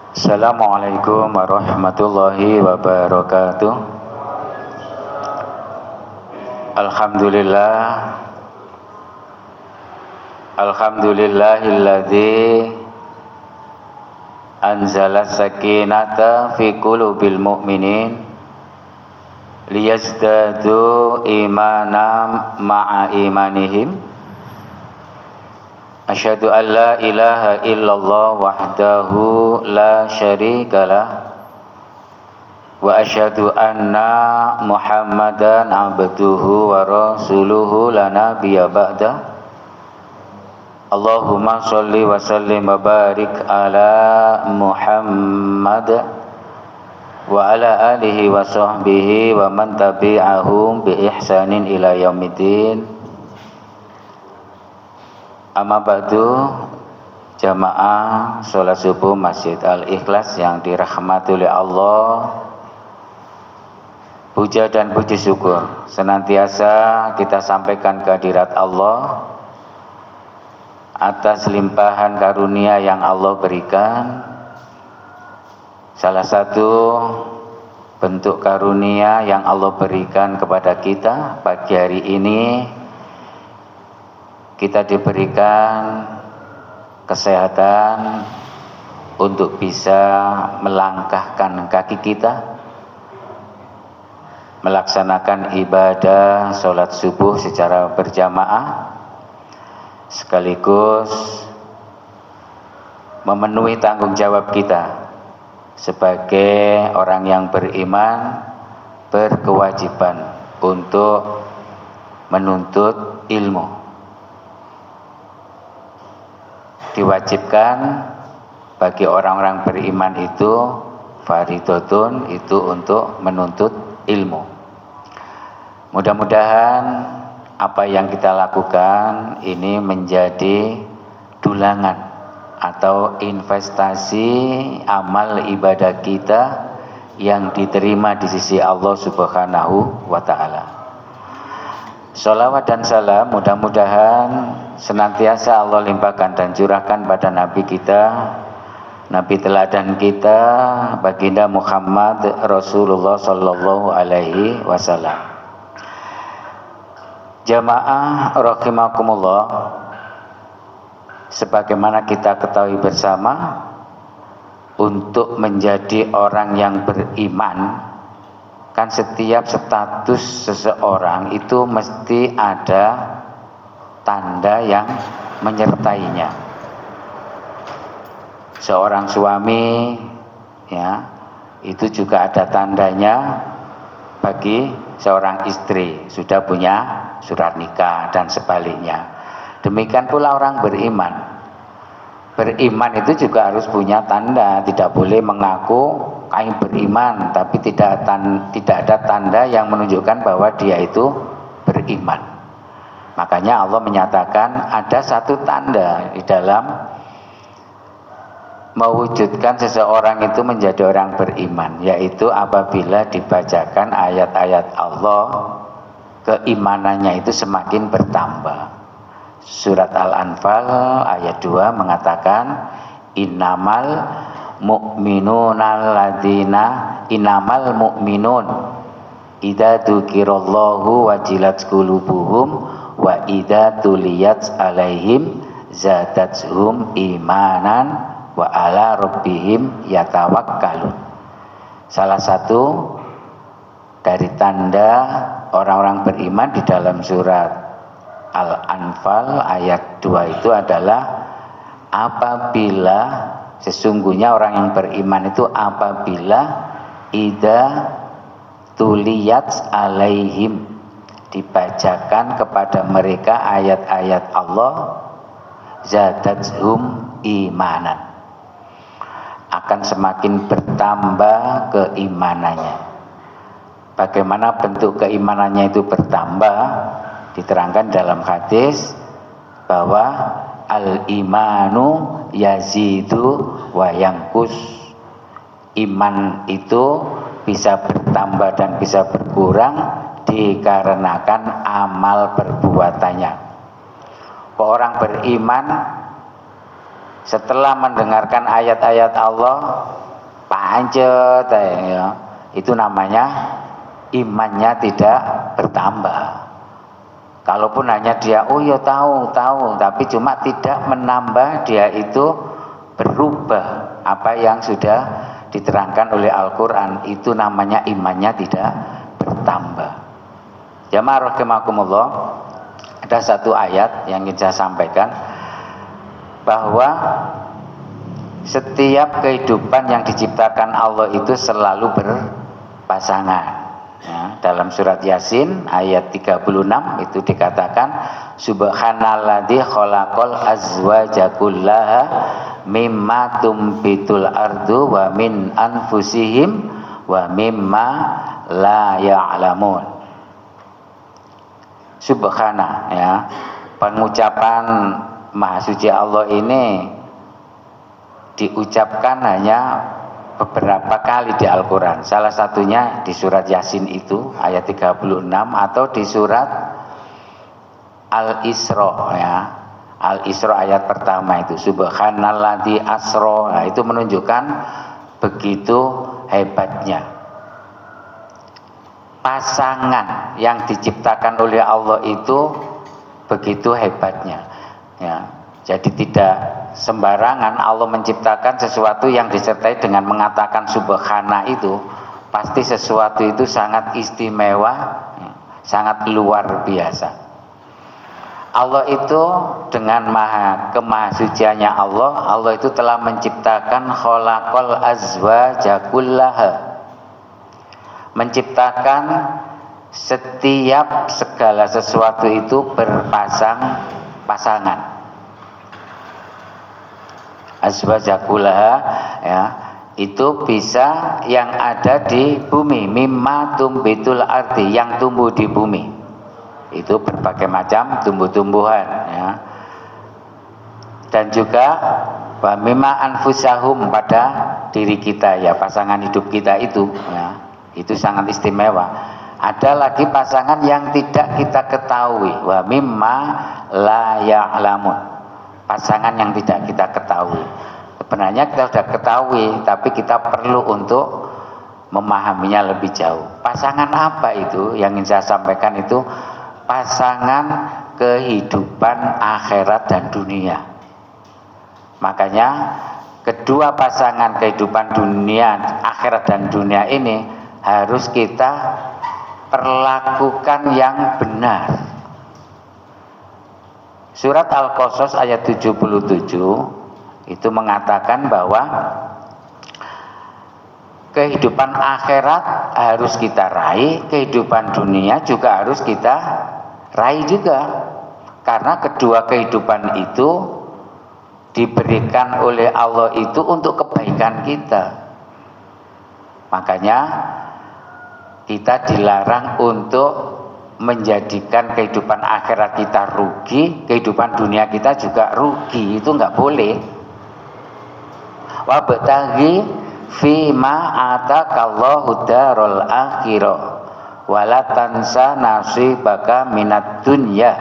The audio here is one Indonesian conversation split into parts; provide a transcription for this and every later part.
Assalamualaikum warahmatullahi wabarakatuh. Alhamdulillah. Alhamdulillahilladzi anzala sakinata fi qulubil mu'minin liyazdadu imanan ma'a imanihim. Asyhadu an la ilaha illallah wahdahu la syarikalah wa asyhadu anna Muhammadan abduhu wa rasuluhu la nabiyya ba'da. Allahumma sholli wa sallim wa barik ala Muhammad wa ala alihi wa sahbihi wa man tabi'ahum bi ihsanin ila yaumiddin. Amma ba'du, jamaah sholat subuh Masjid Al-Ikhlas yang dirahmati oleh Allah. Puja dan puji syukur senantiasa kita sampaikan kehadirat Allah atas limpahan karunia yang Allah berikan. Salah satu bentuk karunia yang Allah berikan kepada kita pagi hari ini, kita diberikan kesehatan untuk bisa melangkahkan kaki kita, melaksanakan ibadah sholat subuh secara berjamaah, sekaligus memenuhi tanggung jawab kita sebagai orang yang beriman, berkewajiban untuk menuntut ilmu. Diwajibkan bagi orang-orang beriman itu fardhotun, itu untuk menuntut ilmu. Mudah-mudahan apa yang kita lakukan ini menjadi dulangan atau investasi amal ibadah kita yang diterima di sisi Allah Subhanahu wa ta'ala. Sholawat dan salam mudah-mudahan senantiasa Allah limpahkan dan curahkan pada Nabi kita, Nabi teladan kita, baginda Muhammad Rasulullah Sallallahu Alaihi Wasallam. Jamaah rahimakumullah, sebagaimana kita ketahui bersama, untuk menjadi orang yang beriman, kan setiap status seseorang itu mesti ada tanda yang menyertainya. Seorang suami, ya, itu juga ada tandanya bagi seorang istri, sudah punya surat nikah dan sebaliknya. Demikian pula orang beriman. Beriman itu juga harus punya tanda, tidak boleh mengaku kami beriman tapi tidak ada tanda yang menunjukkan bahwa dia itu beriman. Makanya Allah menyatakan ada satu tanda di dalam mewujudkan seseorang itu menjadi orang beriman, yaitu apabila dibacakan ayat-ayat Allah, keimanannya itu semakin bertambah. Surat Al-Anfal ayat 2 mengatakan innamal mu'minun idza dzukirallahu wajilat qulubuhum wa idza tuliyat alaihim zadatuhum imanan wa ala rabbihim yatawakkalun. Salah satu dari tanda orang-orang beriman di dalam surat Al-Anfal ayat 2 itu adalah apabila sesungguhnya orang yang beriman itu apabila idza tuliyat alaihim, dibacakan kepada mereka ayat-ayat Allah, zadatuhum imanan, akan semakin bertambah keimanannya. Bagaimana bentuk keimanannya itu bertambah? Diterangkan dalam hadis bahwa al-imanu yazidu wa yanqus. Iman itu bisa bertambah dan bisa berkurang dikarenakan amal perbuatannya. Orang beriman setelah mendengarkan ayat-ayat Allah pancet ya, itu namanya imannya tidak bertambah. Kalaupun hanya dia oh ya tahu tapi cuma tidak menambah, dia itu berubah apa yang sudah diterangkan oleh Al-Quran, itu namanya imannya tidak bertambah. Jamaah rahimakumullah, ada satu ayat yang ingin saya sampaikan, bahwa setiap kehidupan yang diciptakan Allah itu selalu berpasangan. Ya, dalam surat Yasin ayat 36 itu dikatakan subhanalladzi khalaqal azwaja kullaha mimma tumbitul ardu wa min anfusihim wa mimma la ya'lamun. Subhana, ya, pengucapan Maha Suci Allah ini diucapkan hanya beberapa kali di Al-Quran. Salah satunya di surat Yasin itu ayat 36, atau di surat Al-Isra, ya, Al-Isra ayat pertama itu subhanalladzi asra. Nah, itu menunjukkan begitu hebatnya pasangan yang diciptakan oleh Allah itu, begitu hebatnya, ya. Jadi tidak sembarangan Allah menciptakan sesuatu yang disertai dengan mengatakan subhana, itu pasti sesuatu itu sangat istimewa, sangat luar biasa. Allah itu dengan kemahasuciannya Allah itu telah menciptakan khalaqal azwaja kullaha, menciptakan setiap segala sesuatu itu berpasangan. Azwaja kullaha, ya, itu bisa yang ada di bumi, mimma tumbitul ardi, yang tumbuh di bumi, itu berbagai macam tumbuh-tumbuhan, ya. Dan juga wa mimma anfusahum, pada diri kita, ya, pasangan hidup kita itu, ya, itu sangat istimewa. Ada lagi pasangan yang tidak kita ketahui, wa mimma la ya'lamun, pasangan yang tidak kita ketahui. Sebenarnya kita sudah ketahui, tapi kita perlu untuk memahaminya lebih jauh. Pasangan apa itu? Yang ingin saya sampaikan itu pasangan kehidupan akhirat dan dunia. Makanya kedua pasangan kehidupan dunia, akhirat dan dunia ini harus kita perlakukan yang benar. Surat Al-Qasas ayat 77 itu mengatakan bahwa kehidupan akhirat harus kita raih, kehidupan dunia juga harus kita raih juga. Karena kedua kehidupan itu diberikan oleh Allah itu untuk kebaikan kita. Makanya kita dilarang untuk menjadikan kehidupan akhirat kita rugi, kehidupan dunia kita juga rugi. Itu enggak boleh. Wa bataghi fi ma atakallahu darul akhirah wala tansa nasibaka minad dunya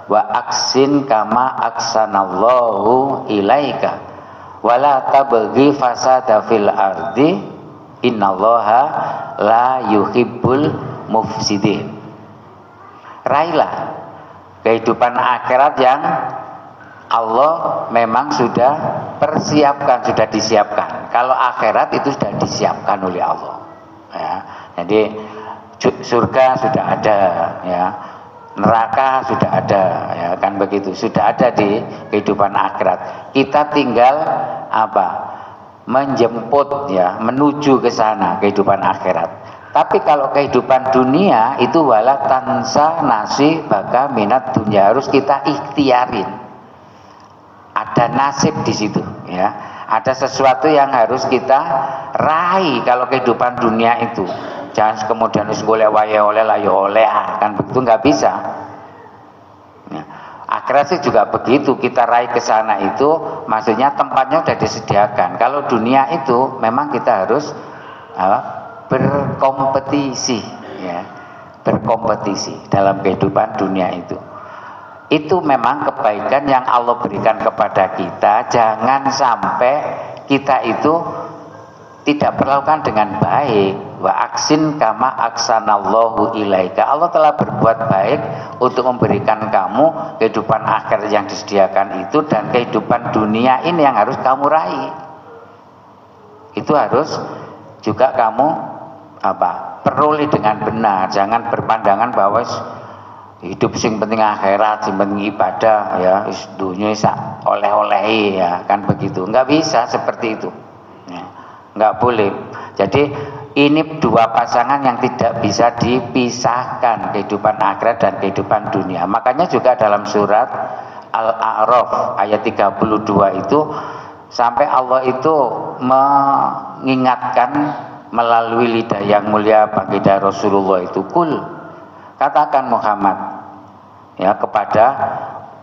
wa aksin kama aksanallahu ilaika wala tabghi fasada fil ardi innallaha la yuhibbul mufsidin. Raihlah kehidupan akhirat yang Allah memang sudah persiapkan, sudah disiapkan. Kalau akhirat itu sudah disiapkan oleh Allah, ya. Jadi surga sudah ada, ya, neraka sudah ada, ya, kan begitu, sudah ada di kehidupan akhirat. Kita tinggal apa? Menjemput, ya, menuju ke sana kehidupan akhirat. Tapi kalau kehidupan dunia itu wala tansa nasibaka minat dunya, harus kita ikhtiarin. Ada nasib di situ, ya. Ada sesuatu yang harus kita raih kalau kehidupan dunia itu. Jangan kemudian golek wae oleh la yo oleh, kan begitu, nggak bisa. Ya. Akhirat sih juga begitu, kita raih ke sana itu maksudnya tempatnya sudah disediakan. Kalau dunia itu memang kita harus berkompetisi, ya, berkompetisi dalam kehidupan dunia itu. itu memang kebaikan yang Allah berikan kepada kita. Jangan sampai kita itu tidak perlakukan dengan baik. Wa aksin kama aksanallahu ilaika. Allah telah berbuat baik untuk memberikan kamu kehidupan akhir yang disediakan itu, dan kehidupan dunia ini yang harus kamu raih. Itu harus juga kamu peroleh dengan benar. Jangan berpandangan bahwa hidup sing penting akhirat, sing penting ibadah, ya dunia sak oleh-olehi, ya kan begitu. Enggak bisa seperti itu, ya, enggak boleh. Jadi ini dua pasangan yang tidak bisa dipisahkan, kehidupan akhirat dan kehidupan dunia. Makanya juga dalam surat Al-A'raf ayat 32 itu sampai Allah itu mengingatkan melalui lidah yang mulia baginda Rasulullah itu, kul, katakan Muhammad, ya, kepada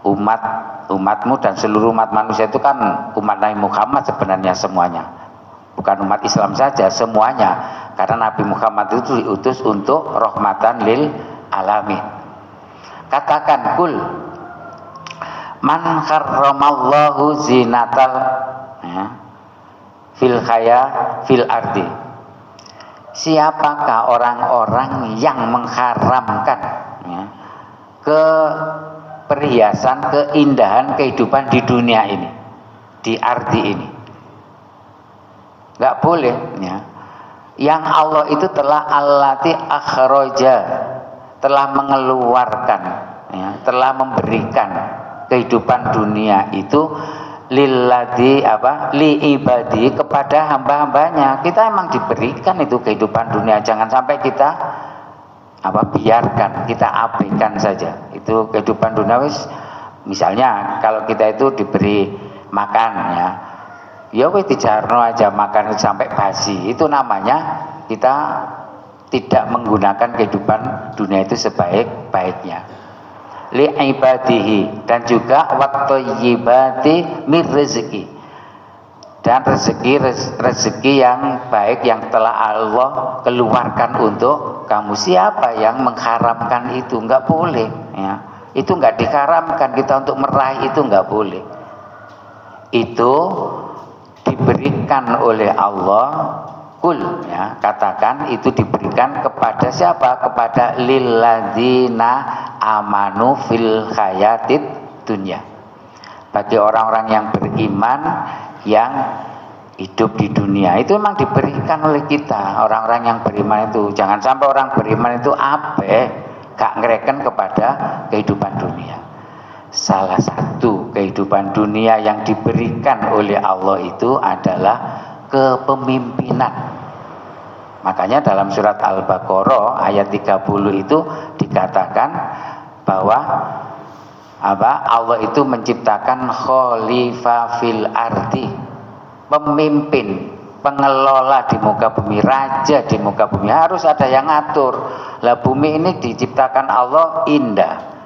umatmu dan seluruh umat manusia. Itu kan umat Nabi Muhammad sebenarnya semuanya, bukan umat Islam saja, semuanya, karena Nabi Muhammad itu diutus untuk rahmatan lil alamin. Katakan, kul, man harramallahu zinatal, ya, fil ardi. Siapakah orang-orang yang mengharamkan, ya, perhiasan, keindahan kehidupan di dunia ini, di ardi ini? Nggak boleh, ya. Yang Allah itu telah allati akhroja, telah mengeluarkan, ya, telah memberikan kehidupan dunia itu lilladzi li ibadi, kepada hamba-hambanya. Kita emang diberikan itu kehidupan dunia, jangan sampai kita biarkan, kita abaikan saja itu kehidupan dunia. Misalnya kalau kita itu diberi makan, ya wis dijarno aja makan sampai basi, itu namanya kita tidak menggunakan kehidupan dunia itu sebaik-baiknya. Li ibadihi, dan juga watthayyibati mir rezeki, dan rezeki yang baik yang telah Allah keluarkan untuk kamu. Siapa yang mengharamkan itu? Enggak boleh, ya. Itu enggak diharamkan, kita untuk meraih itu enggak boleh. Itu diberikan oleh Allah. Kul, ya, katakan itu diberikan kepada siapa? Kepada lilladzina amanu fil hayatid dunya, bagi orang-orang yang beriman yang hidup di dunia. Itu memang diberikan oleh kita, orang-orang yang beriman itu. Jangan sampai orang beriman itu gak ngereken kepada kehidupan dunia. Salah satu kehidupan dunia yang diberikan oleh Allah itu adalah kepemimpinan. Makanya dalam surat Al-Baqarah ayat 30 itu dikatakan bahwa Allah itu menciptakan khalifah fil ardi, pemimpin, pengelola di muka bumi, raja di muka bumi. Harus ada yang ngatur. Lah bumi ini diciptakan Allah indah.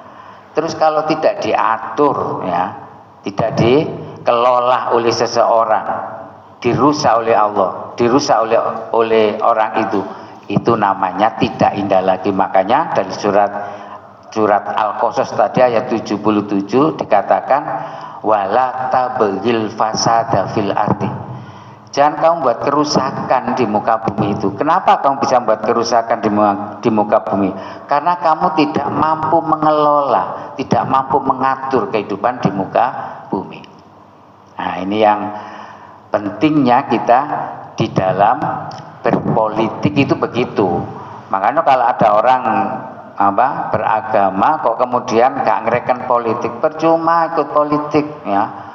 Terus kalau tidak diatur, ya, tidak dikelola oleh seseorang, dirusak oleh Allah, dirusak oleh orang itu namanya tidak indah lagi. Makanya dari surat Al-Qasas tadi ayat 77 dikatakan wala tabghil fasada fil ardi. Jangan kamu buat kerusakan di muka bumi itu. Kenapa kamu bisa membuat kerusakan di muka bumi? Karena kamu tidak mampu mengelola, tidak mampu mengatur kehidupan di muka bumi. Nah, ini yang pentingnya kita di dalam berpolitik itu begitu. Makanya kalau ada orang beragama kok kemudian gak ngereken politik, percuma ikut politik, ya.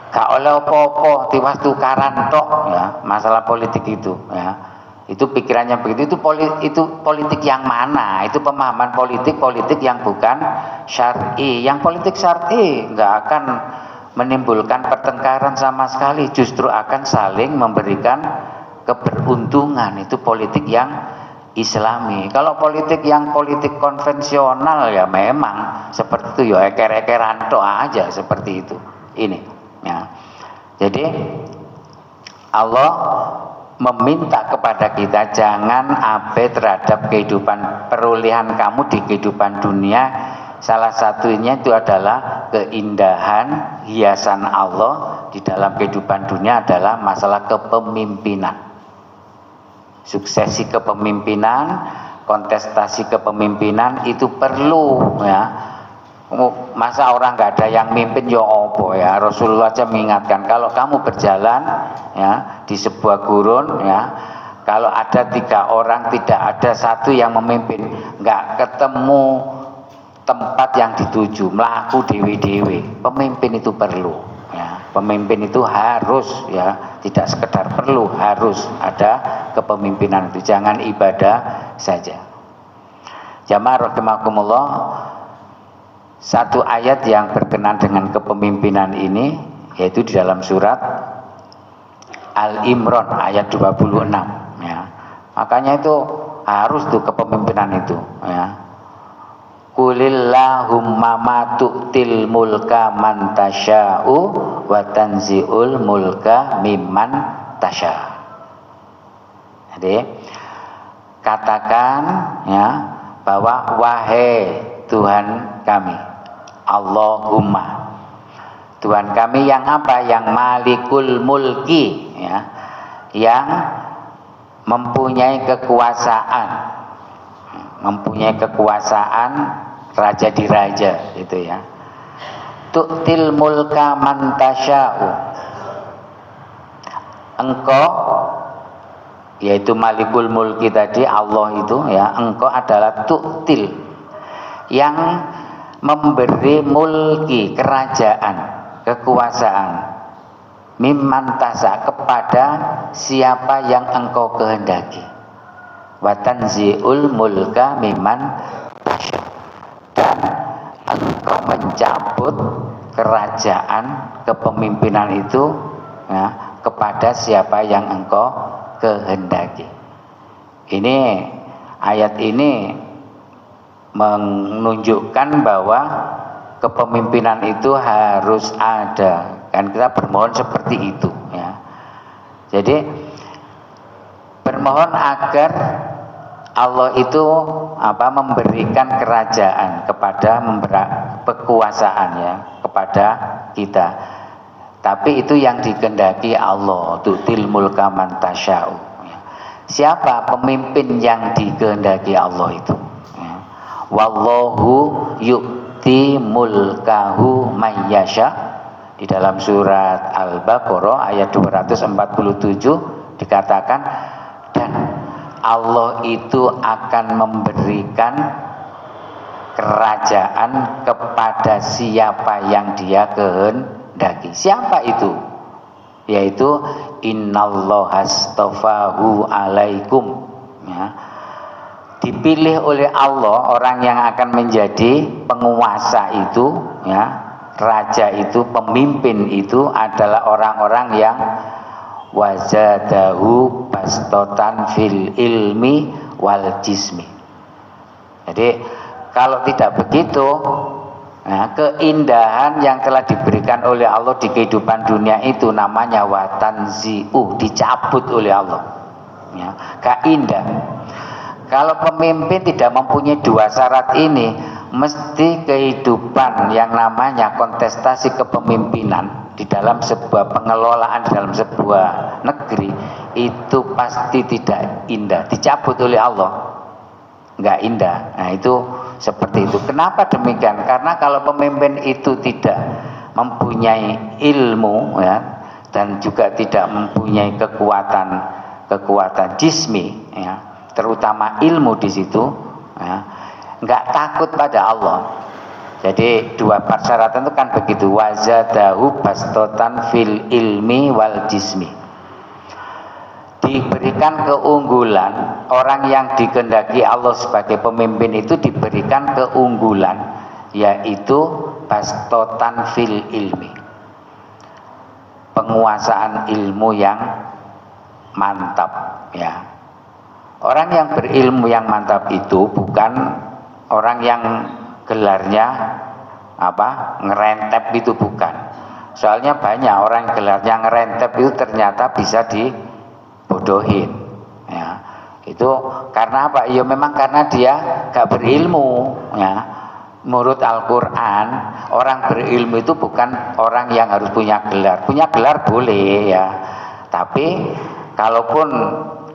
Gak oleh apa-apa, tiwas tukaran tok, ya, masalah politik itu, ya. Itu pikirannya begitu. Itu politik yang mana? Itu pemahaman politik yang bukan syar'i. Yang politik syar'i nggak akan menimbulkan pertengkaran sama sekali, justru akan saling memberikan keberuntungan. Itu politik yang Islami. Kalau politik konvensional, ya memang seperti itu, ya eker-ekeran tok aja seperti itu. Ini. Ya. Jadi Allah meminta kepada kita jangan abai terhadap kehidupan perolehan kamu di kehidupan dunia Salah satunya itu adalah keindahan hiasan Allah di dalam kehidupan dunia adalah masalah kepemimpinan. Suksesi kepemimpinan, kontestasi kepemimpinan itu perlu ya. Masa orang nggak ada yang mimpin ya opo ya. Rasulullah aja mengingatkan kalau kamu berjalan ya di sebuah gurun ya, kalau ada 3 orang tidak ada satu yang memimpin, nggak ketemu tempat yang dituju, melaku dewe-dewe. Pemimpin itu perlu ya. Pemimpin itu harus ya, tidak sekedar perlu, harus ada kepemimpinan itu, jangan ibadah saja. Jamaah rahimakumullah, satu ayat yang berkenan dengan kepemimpinan ini yaitu di dalam surat Al-Imran ayat 26 ya. Makanya itu harus tuh kepemimpinan itu ya. Qulillahumma ma tu'til mulka man tasya'u wa tanzi'ul mulka mimman tasya'. Jadi katakan ya bahwa wahai Tuhan kami, Allahumma, Tuhan kami yang apa? Yang malikul mulki ya, yang mempunyai kekuasaan, raja di raja itu ya. Tu'til mulka man tasya'u, engkau yaitu malikul mulki tadi, Allah itu ya, engkau adalah tu'til, yang memberi mulki, kerajaan, kekuasaan, mimman tasa, kepada siapa yang engkau kehendaki, wa tanzi'ul mulka mimman tasya, dan engkau mencabut kerajaan, kepemimpinan itu ya, kepada siapa yang engkau kehendaki. Ini ayat ini menunjukkan bahwa kepemimpinan itu harus ada, kan kita bermohon seperti itu ya. Jadi bermohon agar Allah itu apa, memberikan kerajaan kepada, kekuasaan ya kepada kita. Tapi itu yang dikehendaki Allah, tu'til mulka man tasya'u. Siapa pemimpin yang dikehendaki Allah itu? Wallahu yu'ti mulkahu mayyasha. Di dalam surat Al-Baqarah ayat 247 dikatakan, dan Allah itu akan memberikan kerajaan kepada siapa yang Dia kehendaki. Siapa itu? Yaitu innallaha astafahu alaikum ya. Dipilih oleh Allah orang yang akan menjadi penguasa itu ya, raja itu, pemimpin itu adalah orang-orang yang wazadahu bastotan fil ilmi wal jismi. Jadi kalau tidak begitu, nah, keindahan yang telah diberikan oleh Allah di kehidupan dunia itu namanya watanzi'u, dicabut oleh Allah ya, gak indah. Kalau pemimpin tidak mempunyai 2 syarat ini, mesti kehidupan yang namanya kontestasi kepemimpinan di dalam sebuah pengelolaan, di dalam sebuah negeri itu pasti tidak indah, dicabut oleh Allah, nggak indah. Nah itu seperti itu. Kenapa demikian? Karena kalau pemimpin itu tidak mempunyai ilmu ya, dan juga tidak mempunyai kekuatan jismi ya, terutama ilmu di situ ya, nggak takut pada Allah. Jadi 2 persyaratan itu kan begitu, wazadahu bastotan fil ilmi wal jismi. Diberikan keunggulan, orang yang dikehendaki Allah sebagai pemimpin itu diberikan keunggulan, yaitu bastotan fil ilmi, penguasaan ilmu yang mantap ya. Orang yang berilmu yang mantap itu bukan orang yang gelarnya apa, ngerentep, itu bukan. Soalnya banyak orang yang gelarnya ngerentep itu ternyata bisa dibodohin ya. Itu karena apa? Ya memang karena dia gak berilmu ya, menurut Al-Quran, orang berilmu itu bukan orang yang harus punya gelar. Punya gelar boleh ya, tapi kalaupun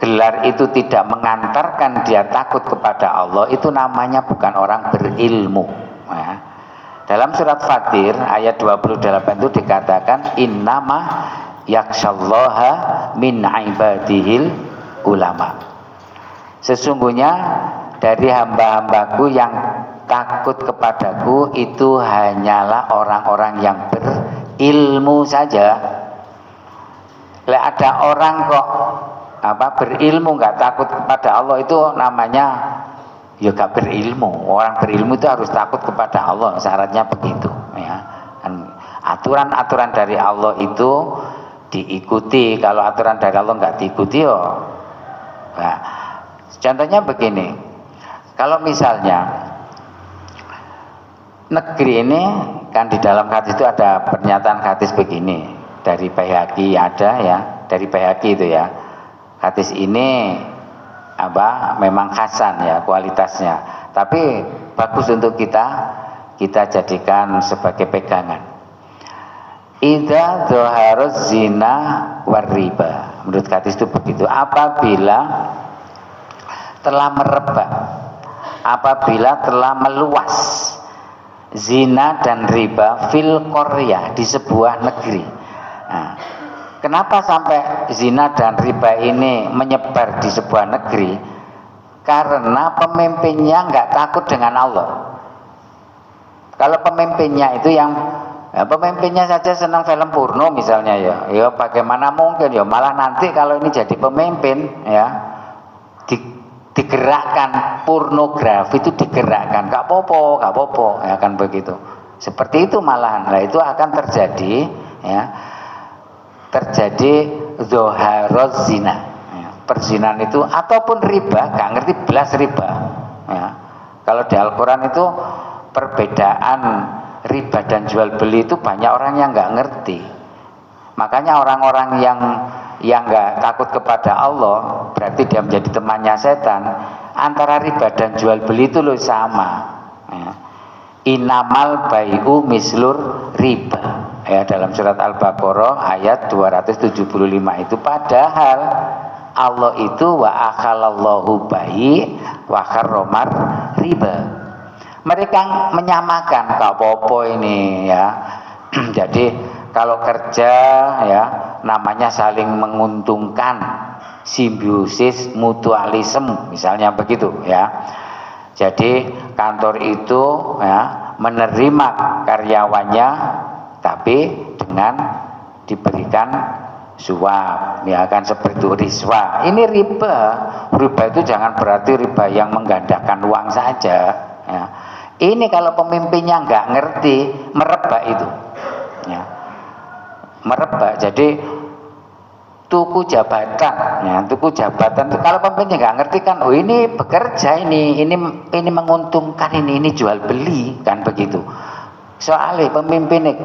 gelar itu tidak mengantarkan dia takut kepada Allah, itu namanya bukan orang berilmu ya. Dalam surat Fatir ayat 28 itu dikatakan innama yakshallaha min ibadihil ulama. Sesungguhnya dari hamba-hambaku yang takut kepadaku itu hanyalah orang-orang yang berilmu saja. Ada orang kok berilmu nggak takut kepada Allah, itu namanya ya gak berilmu. Orang berilmu itu harus takut kepada Allah, syaratnya begitu ya. Aturan-aturan dari Allah itu diikuti. Kalau aturan dari Allah nggak diikuti nah, contohnya begini, kalau misalnya negeri ini kan di dalam hadis itu ada pernyataan hadis begini dari Baihaqi, ada ya, dari Baihaqi itu ya, hadis ini memang hasan ya kualitasnya, tapi bagus untuk kita jadikan sebagai pegangan. Idza dhaharuz zina war riba, menurut hadis itu begitu, apabila telah merebak, apabila telah meluas zina dan riba fil qaryah, di sebuah negeri. Nah, kenapa sampai zina dan riba ini menyebar di sebuah negeri? Karena pemimpinnya nggak takut dengan Allah. Kalau pemimpinnya itu yang pemimpinnya saja senang film porno misalnya ya bagaimana mungkin ya, malah nanti kalau ini jadi pemimpin ya digerakkan pornografi, itu digerakkan, nggak popo ya kan begitu. Seperti itu malahan. Nah, itu akan terjadi ya, terjadi zoharoz zina ya, perzinahan itu, ataupun riba, gak ngerti belas riba ya. Kalau di Al-Quran itu perbedaan riba dan jual beli itu banyak orang yang gak ngerti. Makanya orang-orang yang gak takut kepada Allah, berarti dia menjadi temannya setan. Antara riba dan jual beli itu loh sama ya. Inamal bai'u mislur riba ya, dalam surat Al-Baqarah ayat 275 itu. Padahal Allah itu wa akhalallahu bai' wa harramar riba. Mereka menyamakan gak apa-apa ini ya. Jadi kalau kerja ya namanya saling menguntungkan, simbiosis mutualisme misalnya begitu ya. Jadi kantor itu ya menerima karyawannya tapi dengan diberikan suap ya kan, seperti itu riswa. Ini riba. Riba itu jangan berarti riba yang menggandakan uang saja ya. Ini kalau pemimpinnya nggak ngerti, merebak itu ya, merebak. Jadi tuku jabatan ya, tuku jabatan kalau pemimpinnya nggak ngerti kan, oh ini bekerja, ini menguntungkan, ini jual beli kan begitu. Soalnya pemimpinnya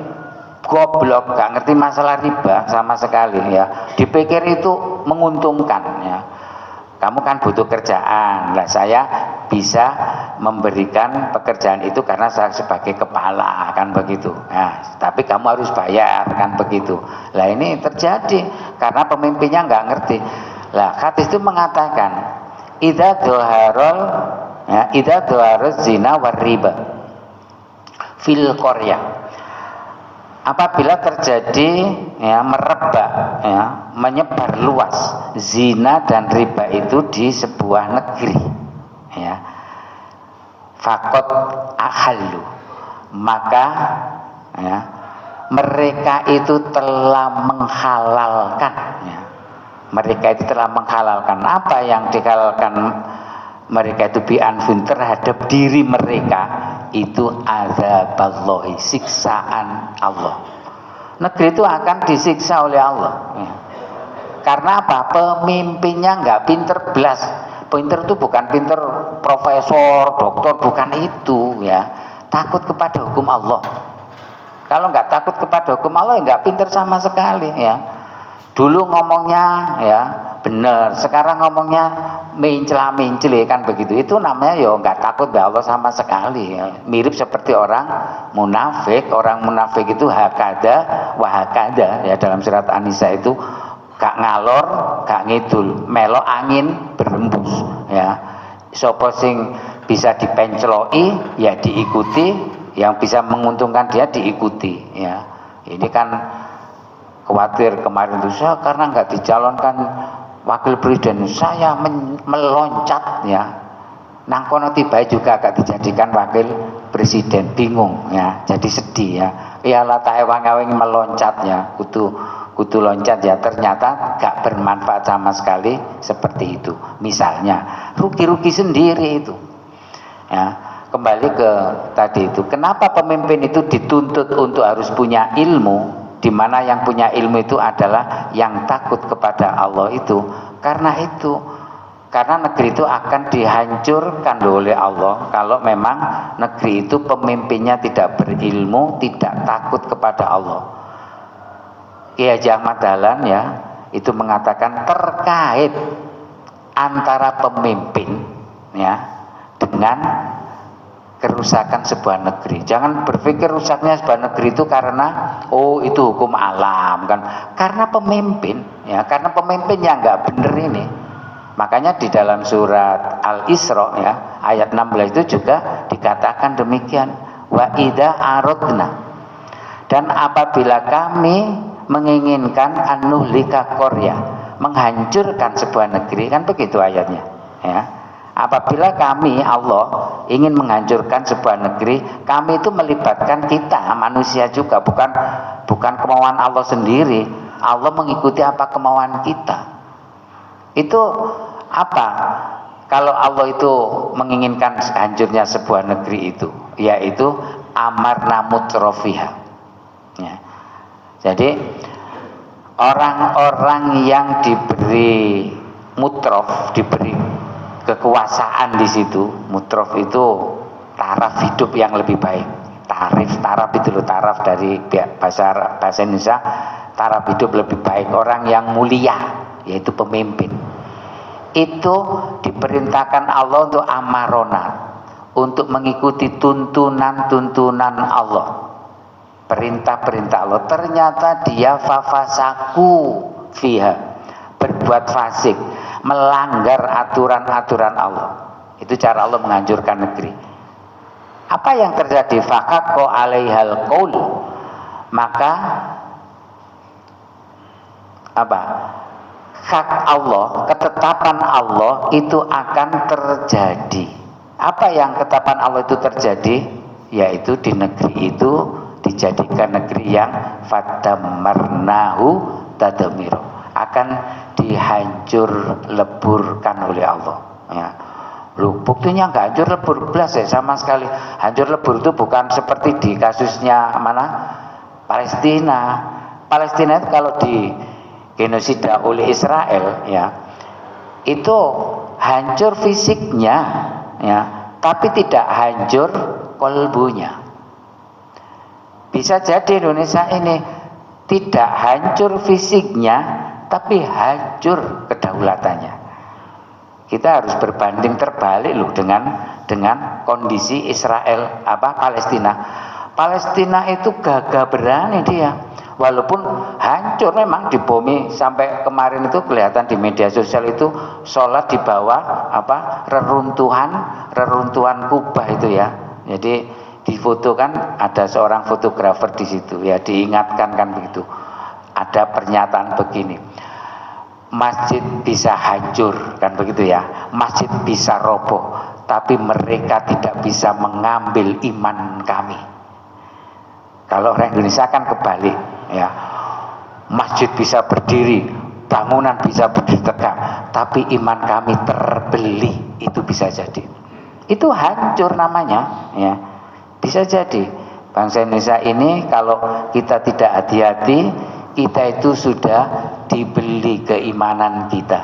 goblok, nggak ngerti masalah riba sama sekali ya, dipikir itu menguntungkan ya. Kamu kan butuh kerjaan, lah saya bisa memberikan pekerjaan itu karena saya sebagai kepala kan begitu. Nah, tapi kamu harus bayar kan begitu. Lah ini terjadi karena pemimpinnya nggak ngerti. Lah hadis itu mengatakan idza dhaharuz zina war riba fil qaryah. Apabila terjadi ya merebak ya, menyebar luas zina dan riba itu di sebuah negeri ya, fakot ahallu, maka ya mereka itu telah menghalalkan ya. Mereka itu telah menghalalkan apa yang dihalalkan mereka itu bi'anfun, terhadap diri mereka itu azaballahi, siksaan Allah. Negeri itu akan disiksa oleh Allah ya. Karena apa? Pemimpinnya nggak pinter belas. Pinter itu bukan pinter profesor, doktor, bukan itu ya. Takut kepada hukum Allah. Kalau nggak takut kepada hukum Allah, nggak pinter sama sekali ya. Dulu ngomongnya ya benar, sekarang ngomongnya mencela-mencela kan begitu, itu namanya ya nggak takut be Allah sama sekali ya. Mirip seperti orang munafik. Orang munafik itu hakada wahakada ya, dalam surat An-Nisa itu gak ngalor gak ngidul, melo angin berembus ya. Sopo sing bisa dipenceloki ya diikuti, yang bisa menguntungkan dia diikuti ya. Ini kan khawatir kemarin itu saya karena nggak dicalonkan wakil presiden saya meloncat ya, nang kono tiba juga agak dijadikan wakil presiden, bingung ya, jadi sedih ya. Iyalah tak ewang-ewang meloncat ya, kudu loncat ya, ternyata gak bermanfaat sama sekali seperti itu. Misalnya rugi-rugi sendiri itu ya. Kembali ke tadi itu, kenapa pemimpin itu dituntut untuk harus punya ilmu, di mana yang punya ilmu itu adalah yang takut kepada Allah itu. Karena negeri itu akan dihancurkan oleh Allah kalau memang negeri itu pemimpinnya tidak berilmu, tidak takut kepada Allah. Kiai Haji Ahmad Dahlan ya itu mengatakan terkait antara pemimpin ya dengan kerusakan sebuah negeri. Jangan berpikir rusaknya sebuah negeri itu karena itu hukum alam kan, karena pemimpin ya, karena pemimpinnya nggak bener ini. Makanya di dalam surat Al-Isra ya ayat 16 itu juga dikatakan demikian, wa idza aradna, dan apabila kami menginginkan anuhlika qarya, menghancurkan sebuah negeri, kan begitu ayatnya ya. Apabila kami Allah ingin menghancurkan sebuah negeri, kami itu melibatkan kita manusia juga, bukan kemauan Allah sendiri. Allah mengikuti apa kemauan kita. Itu apa? Kalau Allah itu menginginkan hancurnya sebuah negeri itu, yaitu amarna mutrofiha ya. Jadi orang-orang yang diberi mutrof, diberi kekuasaan di situ, mutrof itu taraf hidup yang lebih baik. Taraf itu loh, taraf dari bahasa Indonesia, taraf hidup lebih baik, orang yang mulia, yaitu pemimpin. Itu diperintahkan Allah untuk amaronat, untuk mengikuti tuntunan-tuntunan Allah, perintah-perintah Allah. Ternyata dia fafasaku fiha, berbuat fasik, melanggar aturan-aturan Allah. Itu cara Allah menghancurkan negeri. Apa yang terjadi? Faqaqo alaihal qaul, maka apa? Hak Allah, ketetapan Allah itu akan terjadi. Apa yang ketetapan Allah itu terjadi? Yaitu di negeri itu dijadikan negeri yang fadamarnahu tadmiro, akan dihancur leburkan oleh Allah ya. Loh, buktinya nggak hancur lebur belas ya, sama sekali. Hancur lebur itu bukan seperti di kasusnya mana Palestina. Palestina itu kalau di genosida oleh Israel ya, itu hancur fisiknya ya, tapi tidak hancur kolbunya. Bisa jadi Indonesia ini tidak hancur fisiknya, tapi hancur kedaulatannya. Kita harus berbanding terbalik loh dengan kondisi Israel Palestina. Palestina itu gagah berani dia, walaupun hancur memang dibomi sampai kemarin itu kelihatan di media sosial itu sholat di bawah reruntuhan kubah itu ya. Jadi difoto kan ada seorang fotografer di situ ya, diingatkan kan begitu. Ada pernyataan begini, masjid bisa hancur kan begitu ya, masjid bisa roboh, tapi mereka tidak bisa mengambil iman kami. Kalau orang Indonesia kan kebalik ya, masjid bisa berdiri, bangunan bisa berdiri tegak, tapi iman kami terbeli. Itu bisa jadi, itu hancur namanya ya. Bisa jadi bangsa Indonesia ini kalau kita tidak hati-hati, kita itu sudah dibeli keimanan kita.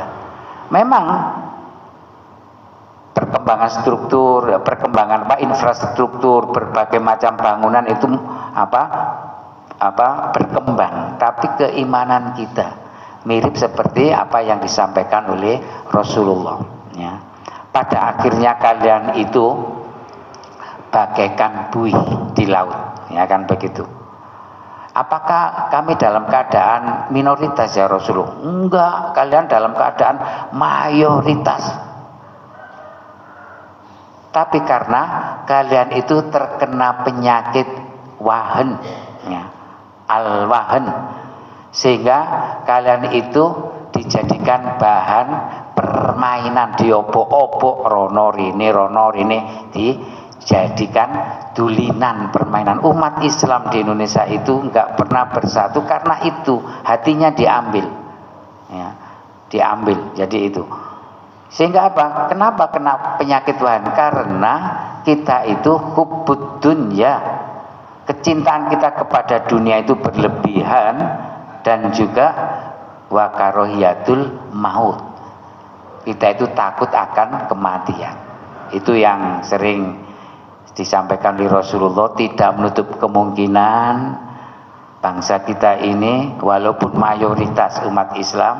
Memang perkembangan struktur, perkembangan infrastruktur, berbagai macam bangunan itu berkembang, tapi keimanan kita mirip seperti apa yang disampaikan oleh Rasulullah ya. Pada akhirnya kalian itu bagaikan buih di laut, ya kan begitu. Apakah kami dalam keadaan minoritas ya Rasulullah? Enggak, kalian dalam keadaan mayoritas. Tapi karena kalian itu terkena penyakit wahan, ya, al-wahan, sehingga kalian itu dijadikan bahan permainan, diopok-opok, rono rene dijadikan dulinan permainan. Umat Islam di Indonesia itu enggak pernah bersatu karena itu, hatinya diambil, ya, diambil. Jadi itu. Sehingga apa? Kenapa kena penyakit wahan? Karena kita itu hubbud dunya, kecintaan kita kepada dunia itu berlebihan, dan juga wa karahiyatul maut, kita itu takut akan kematian. Itu yang sering disampaikan oleh Rasulullah. Tidak menutup kemungkinan bangsa kita ini walaupun mayoritas umat Islam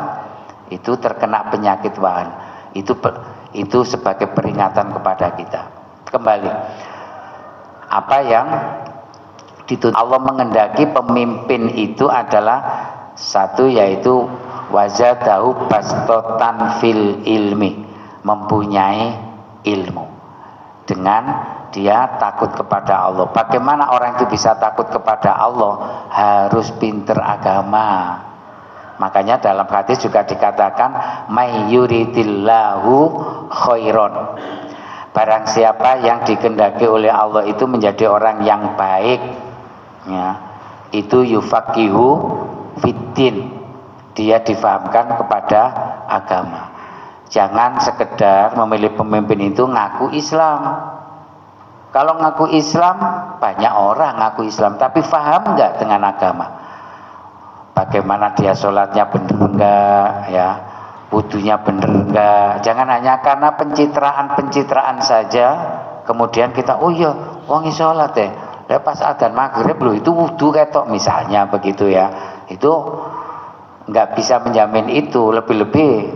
itu terkena penyakit wahan. Itu sebagai peringatan kepada kita. Kembali, apa yang dituntut Allah mengendaki pemimpin itu adalah satu, yaitu wazadahu bastotan fil ilmi, mempunyai ilmu, dengan dia takut kepada Allah. Bagaimana orang itu bisa takut kepada Allah? Harus pinter agama. Makanya dalam hadis juga dikatakan may yuridillahu khairon, barang siapa yang dikehendaki oleh Allah itu menjadi orang yang baik, ya, itu yufaqihu fiddin, dia difahamkan kepada agama. Jangan sekedar memilih pemimpin itu ngaku Islam. Kalau ngaku Islam, banyak orang ngaku Islam tapi paham enggak dengan agama? Bagaimana dia sholatnya bener enggak, ya, wudunya bener enggak? Jangan hanya karena pencitraan saja kemudian kita, oh iya wong sholat ya, lepas adzan maghrib loh itu wudu ketok misalnya begitu ya. Itu enggak bisa menjamin itu, lebih-lebih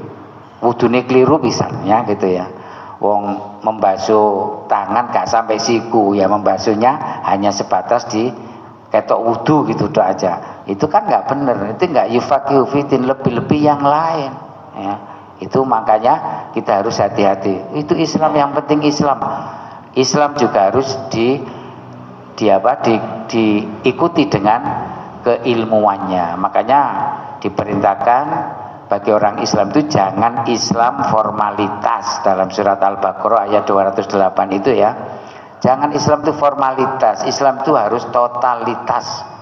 wudune keliru misalnya gitu ya. Wong membasuh tangan gak sampai siku, ya membasuhnya hanya sebatas di ketok wudu gitu doa aja. Itu kan nggak benar, itu nggak yufaqihu fiddin, lebih-lebih yang lain, ya. Itu makanya kita harus hati-hati. Itu Islam, yang penting Islam juga harus diikuti dengan keilmuannya. Makanya diperintahkan bagi orang Islam itu jangan Islam formalitas, dalam surat Al-Baqarah ayat 208 itu ya. Jangan Islam itu formalitas, Islam itu harus totalitas.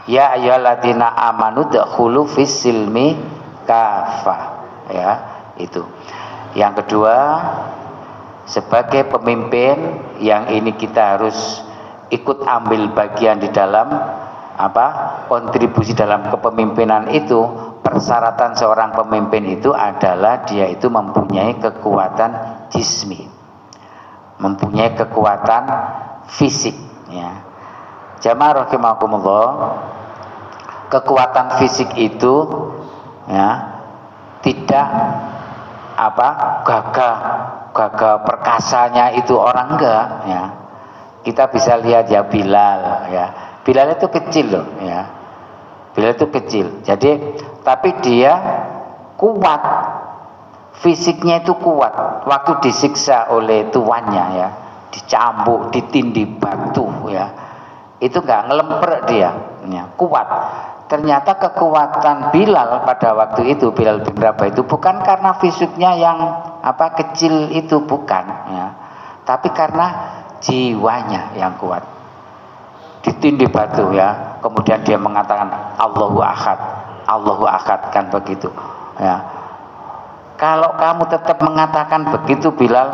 Ya ayyuhalladzina amanu dakhulu fis silmi kafah, ya, itu. Yang kedua, sebagai pemimpin yang ini kita harus ikut ambil bagian di dalam kontribusi dalam kepemimpinan itu. Persyaratan seorang pemimpin itu adalah dia itu mempunyai kekuatan jismi, mempunyai kekuatan fisik, ya. Jamaah rahimakumullah, kekuatan fisik itu, ya, tidak gagah perkasanya itu orang enggak, ya. Kita bisa lihat ya Bilal, ya. Bilal itu kecil loh, ya. Bilal itu kecil. Jadi tapi dia kuat. Fisiknya itu kuat. Waktu disiksa oleh tuannya, ya, dicambuk, ditindih batu, ya. Itu enggak ngelemper dia, ya, kuat. Ternyata kekuatan Bilal pada waktu itu, Bilal bin Rabah itu bukan karena fisiknya yang kecil itu, bukan, ya. Tapi karena jiwanya yang kuat. Ditindih batu, ya. Kemudian dia mengatakan Allahu Ahad, kan begitu, ya. Kalau kamu tetap mengatakan begitu Bilal,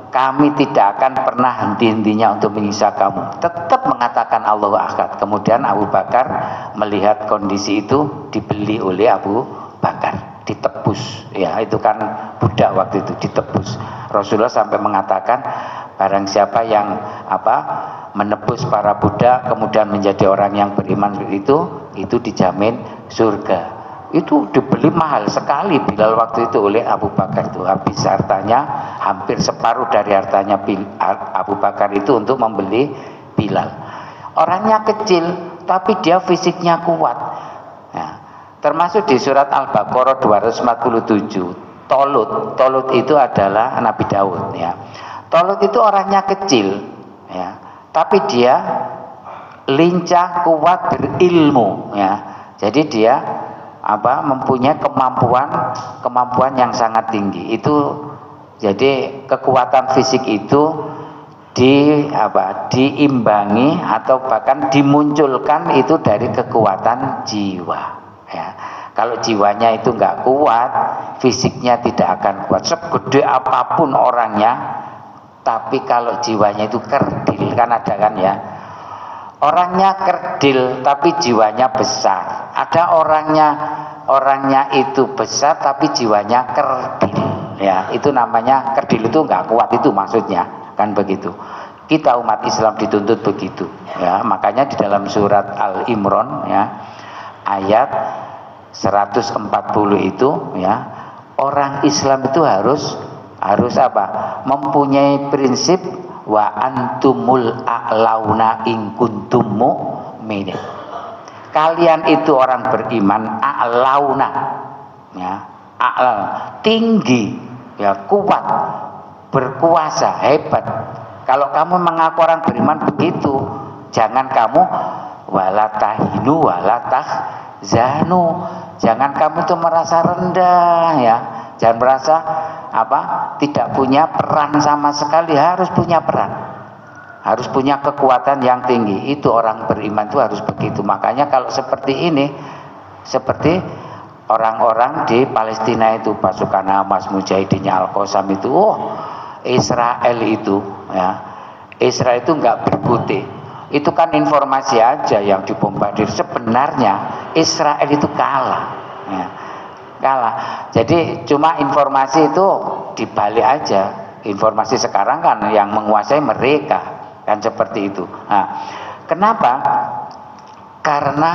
kami tidak akan pernah henti-hentinya untuk menyiksa kamu. Tetap mengatakan Allahu Ahad. Kemudian Abu Bakar melihat kondisi itu, dibeli oleh Abu Bakar, ditebus, ya, itu kan budak waktu itu, ditebus. Rasulullah sampai mengatakan barang siapa yang menebus para budak kemudian menjadi orang yang beriman itu dijamin surga. Itu dibeli mahal sekali Bilal waktu itu oleh Abu Bakar itu. Habis hartanya, hampir separuh dari hartanya Abu Bakar itu untuk membeli Bilal. Orangnya kecil, tapi dia fisiknya kuat. Ya. Termasuk di surat Al-Baqarah 247. Tolut itu adalah Nabi Daud. Ya. Tolut itu orangnya kecil, ya. Tapi dia lincah, kuat, berilmu. Ya. Jadi dia mempunyai kemampuan yang sangat tinggi. Itu jadi kekuatan fisik itu diimbangi atau bahkan dimunculkan itu dari kekuatan jiwa, ya. Kalau jiwanya itu nggak kuat, fisiknya tidak akan kuat segede apapun orangnya, tapi kalau jiwanya itu kerdil, kan ada kan ya, orangnya kerdil tapi jiwanya besar. Ada orangnya itu besar tapi jiwanya kerdil, ya. Itu namanya kerdil, itu nggak kuat, itu maksudnya kan begitu. Kita umat Islam dituntut begitu, ya. Makanya di dalam surat Al-Imran, ya, ayat 140 itu, ya, orang Islam itu harus mempunyai prinsip wa antumul a'launa in kuntum mu'minin. Kalian itu orang beriman, a'launa, ya, a'launa, tinggi, ya, kuat, berkuasa, hebat. Kalau kamu mengaku orang beriman begitu, jangan kamu walatahinu walatahzanu, jangan kamu tuh merasa rendah, ya. Jangan merasa tidak punya peran sama sekali. Harus punya peran, harus punya kekuatan yang tinggi. Itu orang beriman itu harus begitu. Makanya kalau seperti ini, seperti orang-orang di Palestina itu, pasukan Hamas, Mujahidinnya Al-Qassam itu, Israel itu, ya, Israel itu nggak berkutik. Itu kan informasi aja yang dibombardir. Sebenarnya Israel itu kalah, ya, kalah. Jadi cuma informasi itu dibalik aja. Informasi sekarang kan yang menguasai mereka, kan seperti itu. Nah, kenapa? Karena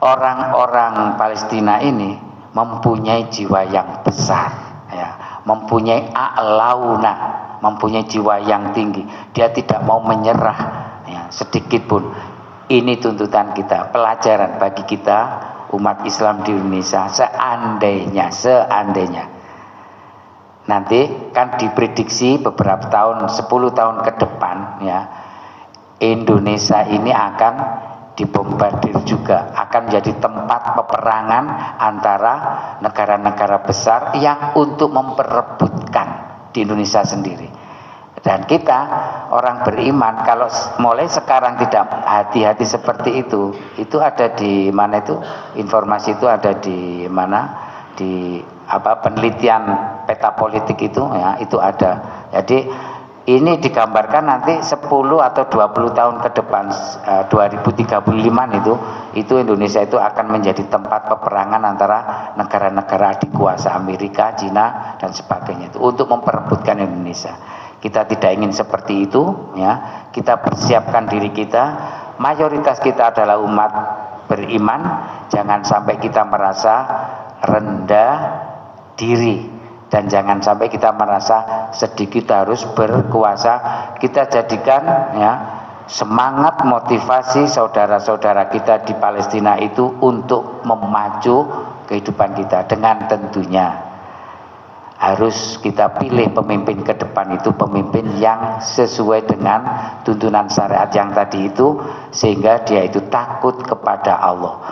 orang-orang Palestina ini mempunyai jiwa yang besar, ya, mempunyai a'launa, mempunyai jiwa yang tinggi. Dia tidak mau menyerah, ya, sedikit pun. Ini tuntutan kita, pelajaran bagi kita umat Islam di Indonesia. Seandainya nanti kan diprediksi beberapa tahun, 10 tahun ke depan, ya, Indonesia ini akan dibombardir juga, akan jadi tempat peperangan antara negara-negara besar yang untuk memperebutkan di Indonesia sendiri. Dan kita orang beriman kalau mulai sekarang tidak hati-hati seperti itu ada di mana itu, informasi itu ada di mana, di penelitian peta politik itu, ya, itu ada. Jadi ini digambarkan nanti 10 atau 20 tahun ke depan, 2035 itu Indonesia itu akan menjadi tempat peperangan antara negara-negara adik kuasa Amerika, Cina dan sebagainya itu untuk memperebutkan Indonesia. Kita tidak ingin seperti itu, ya. Kita persiapkan diri kita. Mayoritas kita adalah umat beriman. Jangan sampai kita merasa rendah diri, dan jangan sampai kita merasa sedikit harus berkuasa. Kita jadikan, ya, semangat motivasi saudara-saudara kita di Palestina itu untuk memacu kehidupan kita. Dengan tentunya harus kita pilih pemimpin ke depan itu pemimpin yang sesuai dengan tuntunan syariat yang tadi itu, sehingga dia itu takut kepada Allah,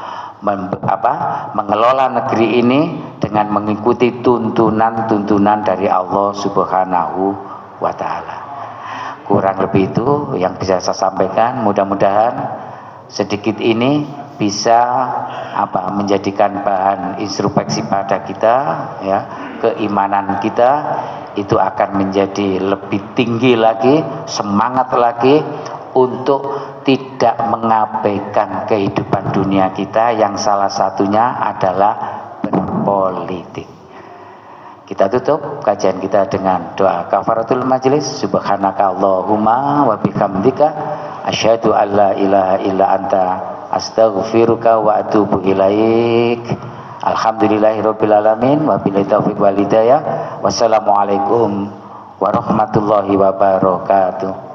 mengelola negeri ini dengan mengikuti tuntunan dari Allah Subhanahu wa Ta'ala. Kurang lebih itu yang bisa saya sampaikan. Mudah-mudahan sedikit ini bisa menjadikan bahan introspeksi pada kita, ya. Keimanan kita itu akan menjadi lebih tinggi lagi, semangat lagi untuk tidak mengabaikan kehidupan dunia kita yang salah satunya adalah berpolitik. Kita tutup kajian kita dengan doa kafaratul majlis. Subhanaka Allahumma wa bihamdika asyhadu an la ilaha illa anta astaghfiruka wa atubu ilaik. Alhamdulillahirabbil alamin wabillahi taufiq wal hidayah. Wassalamualaikum warahmatullahi wabarakatuh.